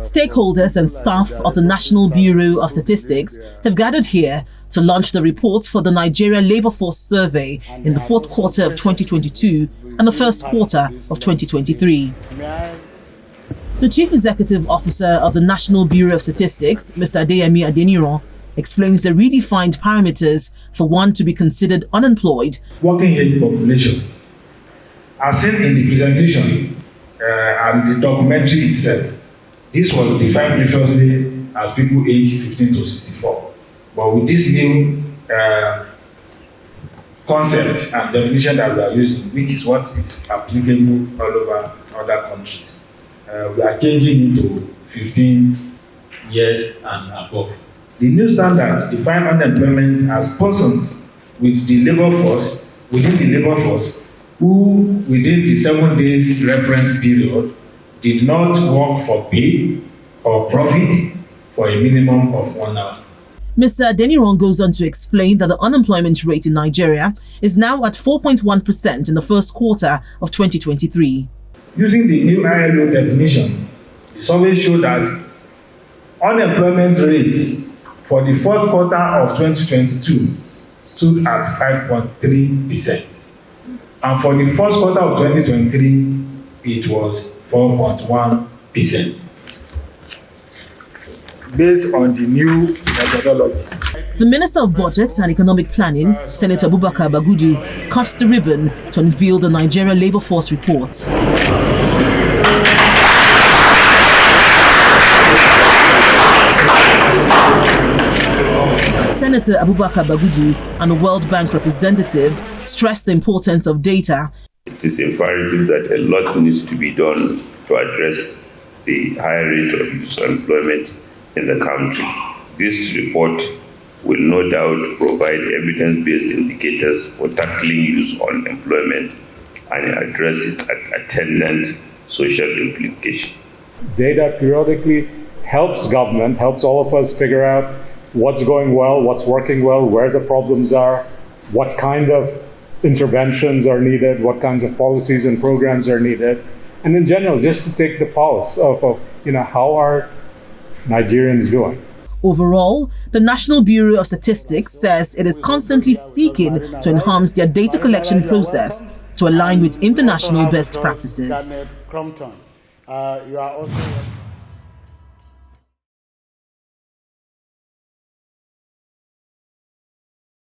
Stakeholders and staff of the National Bureau of Statistics have gathered here to launch the report for the Nigeria Labour Force Survey in the fourth quarter of 2022 and the first quarter of 2023. The Chief Executive Officer of the National Bureau of Statistics, Mr. Adeniran, explains the redefined parameters for one to be considered unemployed. Working age population, as seen in the presentation and the documentary itself, this was defined previously as people aged 15 to 64. But with this new concept and definition that we are using, which is what is applicable all over other countries, we are changing into 15 years and above. The new standard defines unemployment as persons with the labor force, within the labor force, who within the 7 days reference period did not work for pay or profit for a minimum of 1 hour. Mr. Adeniran goes on to explain that the unemployment rate in Nigeria is now at 4.1% in the first quarter of 2023. Using the new ILO definition, the survey showed that unemployment rate for the fourth quarter of 2022 stood at 5.3%. And for the first quarter of 2023, it was 4.1%. Based on the new methodology. The Minister of Budget and Economic Planning, Senator Abubakar Bagudu, cuts the ribbon to unveil the Nigeria Labour Force report. Senator Abubakar Bagudu and the World Bank representative stressed the importance of data. It is imperative that a lot needs to be done to address the high rate of youth employment in the country. This report will no doubt provide evidence-based indicators for tackling youth unemployment and address its attendant social implications. Data periodically helps government, helps all of us figure out what's going well, what's working well, where the problems are, what kind of interventions are needed, what kinds of policies and programs are needed, and in general, just to take the pulse of how are Nigerians doing. Overall, the National Bureau of Statistics says it is constantly seeking to enhance their data collection process to align with international best practices.